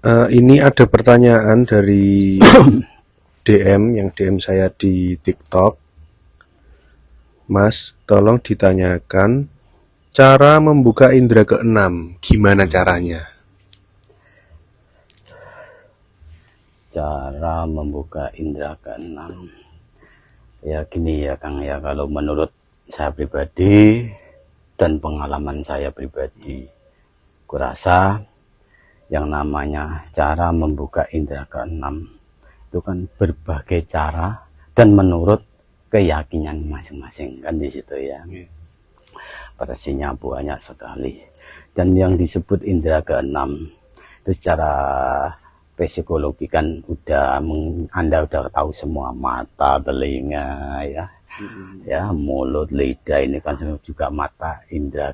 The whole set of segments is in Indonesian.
Ini ada pertanyaan dari yang DM saya di TikTok. Mas, tolong ditanyakan cara membuka indera keenam. Gimana caranya? Cara membuka indera keenam. Ya gini ya Kang ya, kalau menurut saya pribadi dan pengalaman saya pribadi, kurasa yang namanya cara membuka indera keenam itu kan berbagai cara dan menurut keyakinan masing-masing kan di situ ya. Versinya banyak sekali. Dan yang disebut indera keenam itu secara psikologi kan Anda udah tahu semua, mata, telinga ya, mulut, lidah, ini kan juga mata indera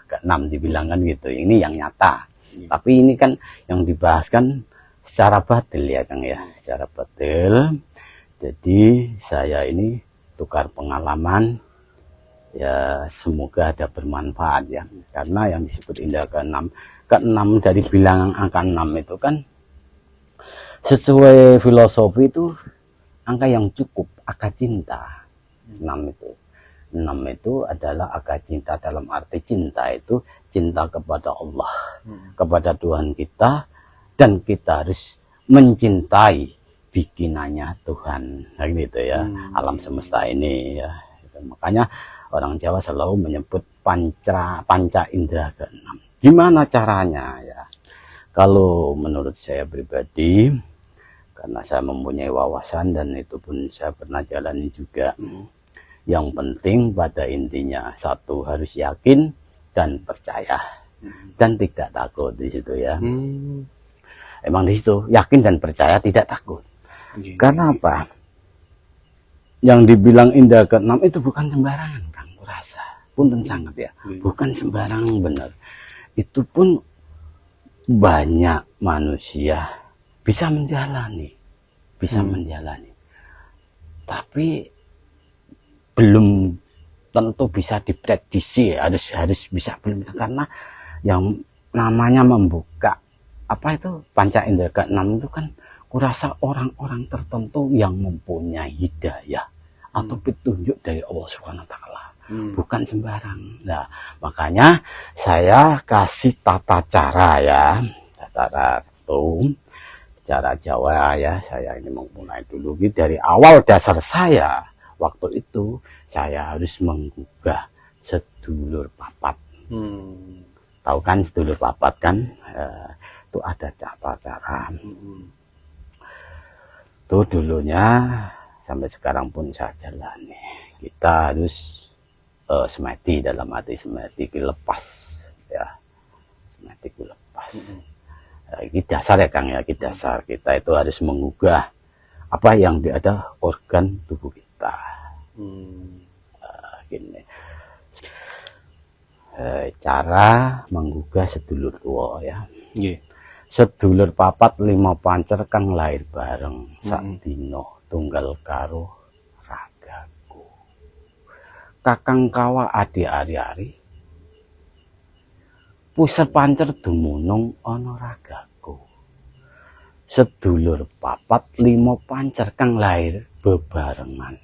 keenam dibilangkan gitu. Ini yang nyata. Tapi ini kan yang dibahas kan secara batil ya Kang ya, secara batil. Jadi saya ini tukar pengalaman ya, semoga ada bermanfaat ya. Karena yang disebut indera keenam dari bilangan angka 6 itu kan sesuai filosofi itu angka yang cukup, angka cinta. 6 itu adalah angka cinta, dalam arti cinta itu cinta kepada Allah, kepada Tuhan kita, dan kita harus mencintai bikinannya Tuhan, gitu ya, alam semesta ini ya. Makanya orang Jawa selalu menyebut panca indera keenam. Gimana caranya ya? Kalau menurut saya pribadi, karena saya mempunyai wawasan dan itu pun saya pernah jalani juga. Yang penting pada intinya satu, harus yakin dan percaya dan tidak takut di situ ya. Emang di situ yakin dan percaya, tidak takut. Karena apa? Yang dibilang indera keenam itu bukan sembarangan Kang, kurasa. Punten sangat ya. Bukan sembarangan, benar. Itu pun banyak manusia bisa menjalani. Tapi belum tentu bisa diprediksi, harus bisa, belum, karena yang namanya membuka apa itu panca indera keenam itu kan kurasa orang-orang tertentu yang mempunyai hidayah atau petunjuk dari Allah Subhanahu wa taala. Bukan sembarang. Nah, makanya saya kasih tata cara ya. Tata satu secara Jawa ya. Saya ini memulai dulu dari awal dasar saya. Waktu itu saya harus menggugah sedulur papat. Tahu kan sedulur papat kan? Itu ada cara. Itu dulunya sampai sekarang pun saya jalani. Kita harus semati, dalam arti semati lepas ya. Semati lepas. Ini dasar ya Kang ya, dasar kita itu harus menggugah apa yang ada organ tubuh kita. Gini. Cara menggugah sedulur tua ya. Sedulur papat 5 pancer kang lahir bareng sakdino tunggal karo ragaku. Kakang kawa adi ari-ari pusat pancer dumunung ana ragaku. Sedulur papat 5 pancer kang lahir bebarengan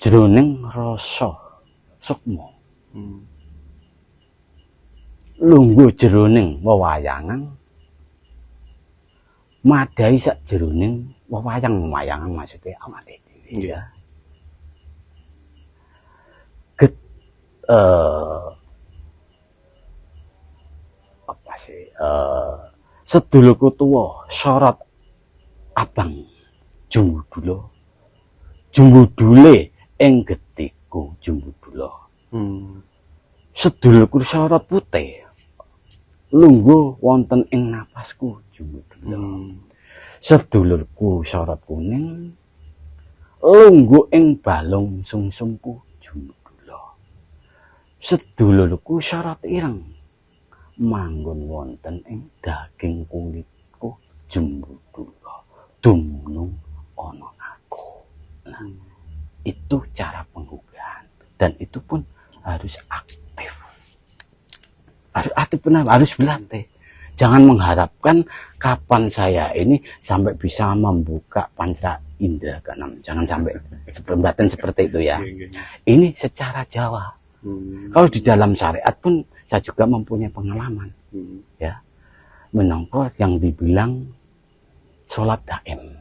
jroning rasa sukma. Lungguh jroning wewayangan, madai sak jroning wewayangan, maksudnya awake dhewe ya. Apa sih? Sedulurku tuwa sorot abang jumbudule ing getiku jumbudula. Sedulurku sorot putih lungguh wonten ing napasku jumbudula. Sedulurku sorot kuning lungguh ing balung sungsumku jumbudula. Sedulurku sorot ireng manggon wonten ing daging kulitku jumbudula. Dumunung ana aku. Nah, itu cara penggugahan, dan itu pun harus aktif. Harus aktif, benar, harus berlatih. Jangan mengharapkan kapan saya ini sampai bisa membuka panca indera keenam. Jangan sampai batin seperti itu ya. Ini secara Jawa. Kalau di dalam syariat pun saya juga mempunyai pengalaman. Ya, menongko yang dibilang sholat daim.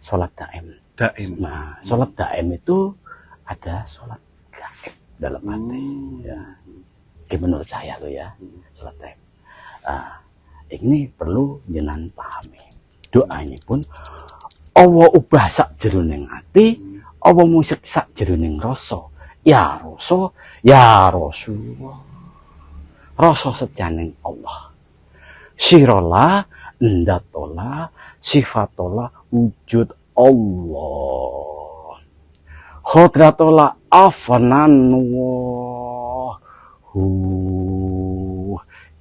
Sholat daim. Nah, sholat daim itu ada sholat gaib dalam hati. Ya, menurut saya loh ya, sholat daim. Ini perlu jenengan pahami. Doa ini pun Allah ubah sak jeroning ati, Allah musik sak jeroning rasa. Ya rasa, ya Rasulullah. Rasa sejaning Allah. Sirola, endatola, sifatola, wujud Allah. Khodratola afananwa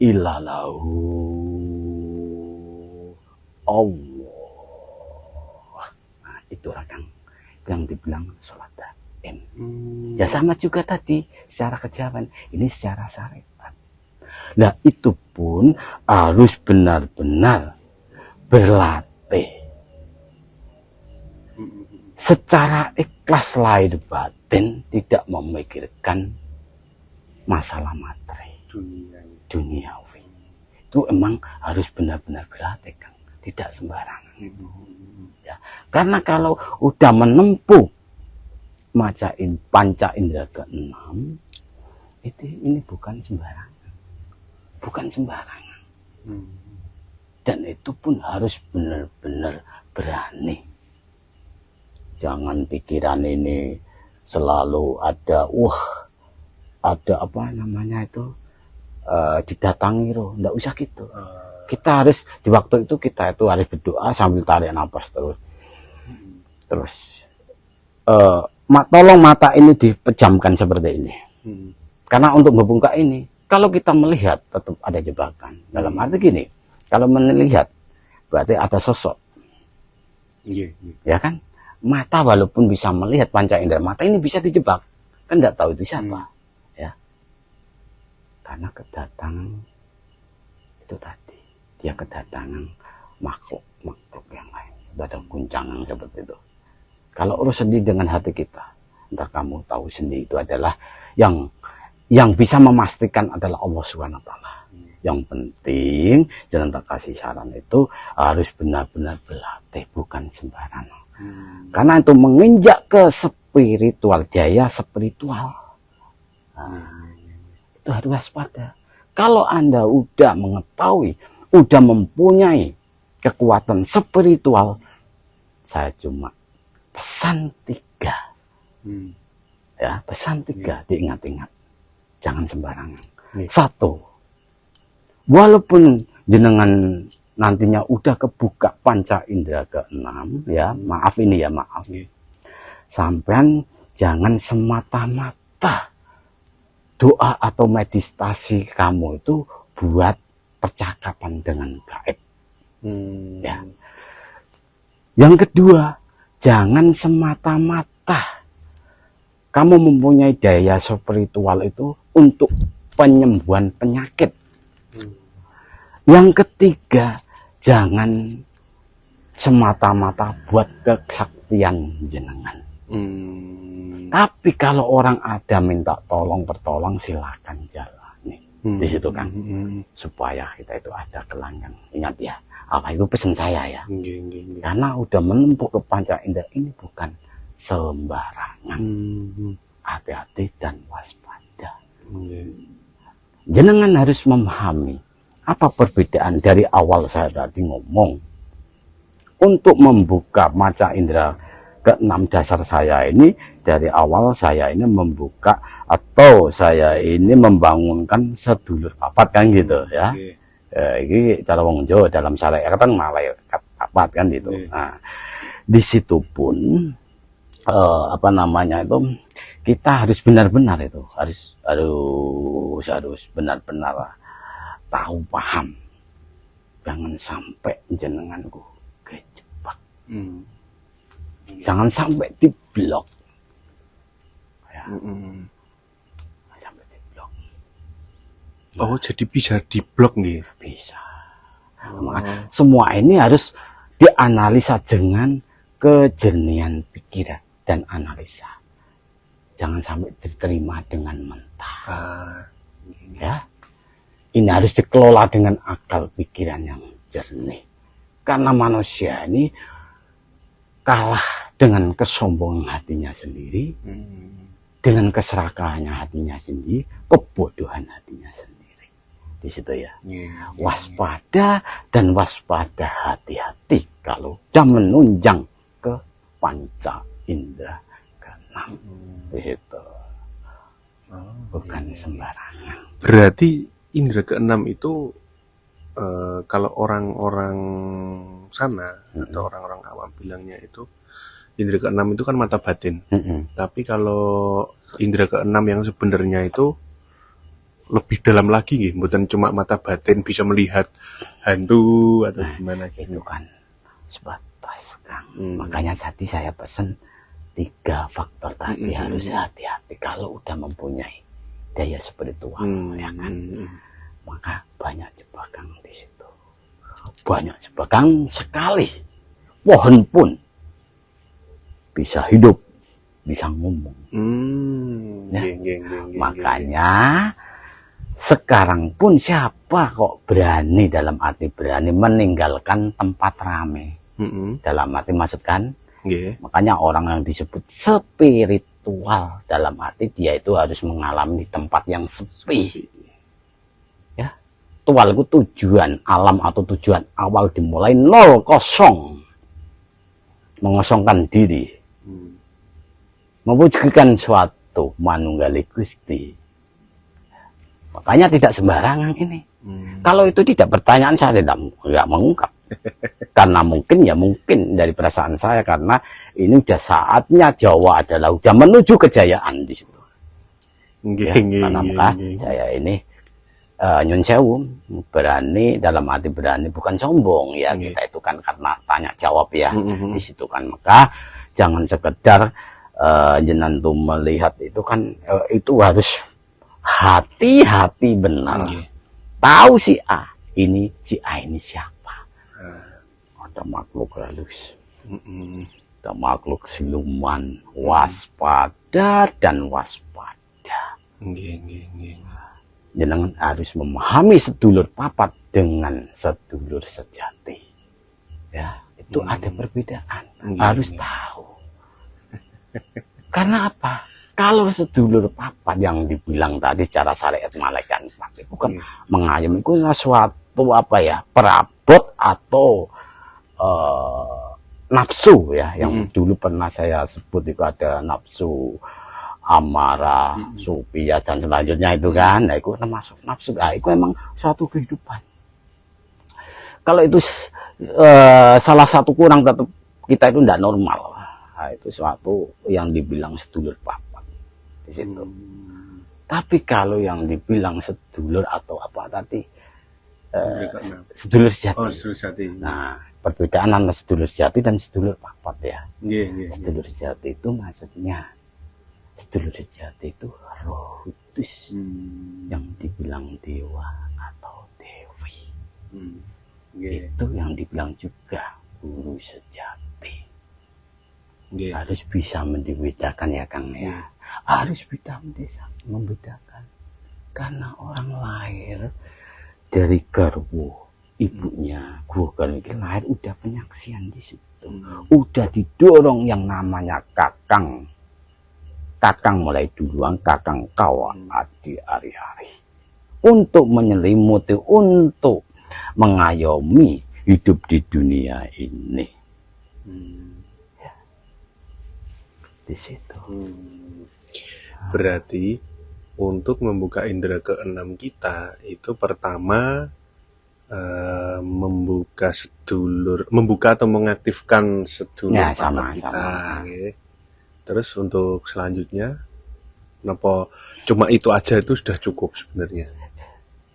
ilalahu Allah. Nah, itu rakang yang dibilang sholat daim. Ya sama juga tadi secara kejawan, ini secara syariat. Nah itu pun harus benar-benar berlatih secara ikhlas lahir batin, tidak memikirkan masalah materi duniawi. Itu emang harus benar-benar berlatih, Kang. Tidak sembarangan. Ya. Karena kalau udah menempuh panca indera keenam, ini bukan sembarangan. Bukan sembarangan. Dan itu pun harus benar-benar berani. Jangan pikiran ini selalu ada, ada apa namanya itu, didatangi roh. Nggak usah gitu. Kita harus di waktu itu kita itu harus berdoa sambil tarik nafas terus tolong mata ini dipejamkan seperti ini. Karena untuk membuka ini, kalau kita melihat tetap ada jebakan. Dalam arti gini, kalau melihat berarti ada sosok. Ya kan? Mata walaupun bisa melihat panca indera, mata ini bisa dijebak. Kan nggak tahu itu siapa. Ya. Karena kedatangan itu tadi, dia kedatangan makhluk yang lain. Itu ada guncangan seperti itu. Kalau urus sendiri dengan hati kita, ntar kamu tahu sendiri itu adalah yang bisa memastikan adalah Allah Subhanahu wa taala. Yang penting jangan tak kasih saran itu harus benar-benar berlatih, bukan sembarangan. Karena itu menginjak ke spiritual, jaya spiritual. Itu harus waspada. Kalau Anda udah mengetahui, udah mempunyai kekuatan spiritual, saya cuma pesan 3. Ya, pesan 3 diingat-ingat. Jangan sembarangan. 1, walaupun jenengan nantinya udah kebuka panca indera keenam, ya maaf ini ya maaf. Sampean jangan semata-mata doa atau meditasi kamu itu buat percakapan dengan gaib. Ya. Yang kedua, jangan semata-mata kamu mempunyai daya spiritual itu untuk penyembuhan penyakit. Yang ketiga, jangan semata-mata buat kesaktian jenengan. Tapi kalau orang ada minta pertolong silakan jalani. Di situ kan, supaya kita itu ada kelanggang. Ingat ya, apa itu pesan saya ya. Karena udah menempuh ke panca indera ini bukan sembarangan. Hati-hati dan waspada. Jenengan harus memahami apa perbedaan dari awal saya tadi ngomong. Untuk membuka panca indera keenam dasar saya ini, dari awal saya ini membuka atau saya ini membangunkan sedulur papat kan gitu ya. Ini cara wong Jawa dalam syariat kan malaikat papat kan gitu. Nah, di situ pun apa namanya itu, kita harus benar-benar itu harus benar-benar tahu paham, jangan sampai jenenganku kejebak, jangan sampai diblok, ya. Sampai diblok. Oh, jadi bisa diblok nih. Bisa. Maka semua ini harus dianalisa dengan kejernihan pikiran dan analisa. Jangan sampai diterima dengan mentah. Ya, ini harus dikelola dengan akal pikiran yang jernih. Karena manusia ini kalah dengan kesombongan hatinya sendiri, dengan keserakahannya hatinya sendiri, kebodohan hatinya sendiri. Di situ ya. Waspada dan waspada, hati-hati kalau sudah menunjang ke panca indera keenam. Itu bukan sembarangan. Berarti indera keenam itu kalau orang-orang sana atau orang-orang awam bilangnya itu indera keenam itu kan mata batin. Tapi kalau indera keenam yang sebenarnya itu lebih dalam lagi gitu, bukan cuma mata batin bisa melihat hantu atau gimana gitu. Itu kan sebatas Kang. Makanya tadi saya pesan 3 faktor tadi harus hati-hati kalau udah mempunyai daya spiritual, ya kan. Maka banyak jebakan di situ. Banyak jebakan sekali. Pohon pun bisa hidup, bisa ngomong. Ya. Makanya sekarang pun siapa kok berani, dalam arti berani meninggalkan tempat rame. Dalam arti maksud kan? Makanya orang yang disebut spiritual dalam arti dia itu harus mengalami tempat yang sepi. Ya, tual itu tujuan alam atau tujuan awal dimulai 0, mengosongkan diri, mewujudkan suatu manunggali Gusti. Makanya tidak sembarangan ini. Kalau itu tidak pertanyaan saya tidak mengungkap. Karena mungkin dari perasaan saya, karena ini udah saatnya Jawa adalah udah menuju kejayaan di situ. Karena maka saya ini nyun sewu, berani dalam arti berani bukan sombong ya. Kita itu kan karena tanya jawab ya di situ kan. Maka jangan sekedar jenengan tuh melihat itu kan, itu harus hati-hati benar. Tahu si A ini siapa. Ada makhluk halus, ada makhluk siluman, waspada dan waspada. Jenengan harus memahami sedulur papat dengan sedulur sejati. Ya, itu ada perbedaan. Harus tahu. Karena apa? Kalau sedulur papat yang dibilang tadi secara syariat malaikat itu kan mengayom itu suatu apa ya, perabot atau nafsu ya, yang dulu pernah saya sebut itu ada nafsu amarah, supia dan selanjutnya itu kan. Nah, itu termasuk nafsu. Nah, itu memang suatu kehidupan. Kalau itu salah satu kurang, tetap kita itu tidak normal. Nah, itu suatu yang dibilang sedulur papat di situ. Tapi kalau yang dibilang sedulur atau apa tadi, sedulur sejati. Nah, perbedaan antara sedulur sejati dan sedulur papat ya. Sedulur sejati itu maksudnya, sedulur sejati itu roh kudus yang dibilang dewa atau dewi. Itu yang dibilang juga guru sejati. Harus bisa membedakan ya Kang ya. Harus bisa membedakan. Karena orang lahir dari garwo ibunya, gua kan lahir udah penyaksian di situ, udah didorong yang namanya kakang mulai duluan, kakang kawan adi hari-hari untuk menyelimuti, untuk mengayomi hidup di dunia ini. Ya. Di situ. Berarti untuk membuka indera keenam kita itu pertama membuka atau mengaktifkan sedulur ya, papat kita. Terus untuk selanjutnya, kenapa cuma itu aja itu sudah cukup sebenarnya?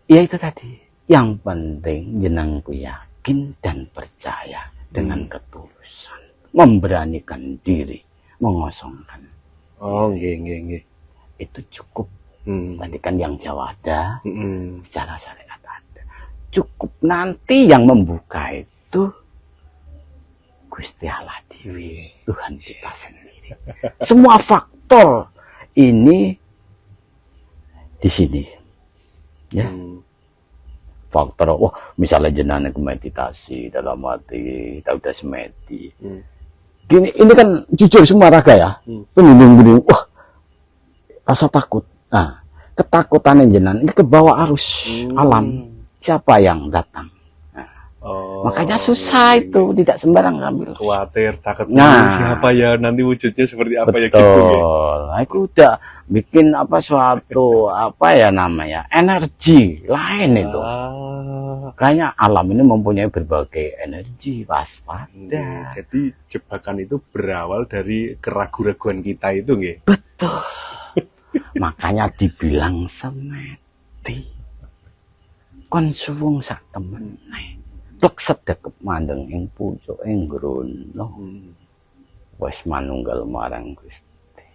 Ya itu tadi. Yang penting jenengku yakin dan percaya dengan ketulusan, memberanikan diri, mengosongkan. Oh, nggih. Itu cukup. Tadi kan yang Jawa ada, Mm-mm. secara syariat ada. Cukup nanti yang membuka itu Gusti Allah Dewi, Tuhan kita sendiri. Semua faktor ini di sini, ya. Faktor, wah, misalnya jenengan meditasi dalam hati, kita udah semedi. Gini, ini kan jujur semua raga ya, penundung-penundung, wah, rasa takut. Nah, ketakutan jenengan ini kebawa arus alam. Siapa yang datang? Makanya susah itu, tidak sembarang ngambil. Khawatir, takut Nah, siapa ya nanti wujudnya seperti apa betul. ya gitu ya. Nah, aku udah bikin apa suatu apa ya namanya energi lain itu. Kayaknya alam ini mempunyai berbagai energi, waspada. Jadi jebakan itu berawal dari keraguan-raguan kita itu nggih. Betul. Makanya dibilang semedi. Kon suwung sak temen. Plek sedekep mandeng ing pucuk ing grono. Wis manunggal marang Gusti.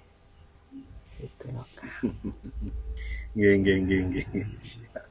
Itu lho. Nggih. Siap.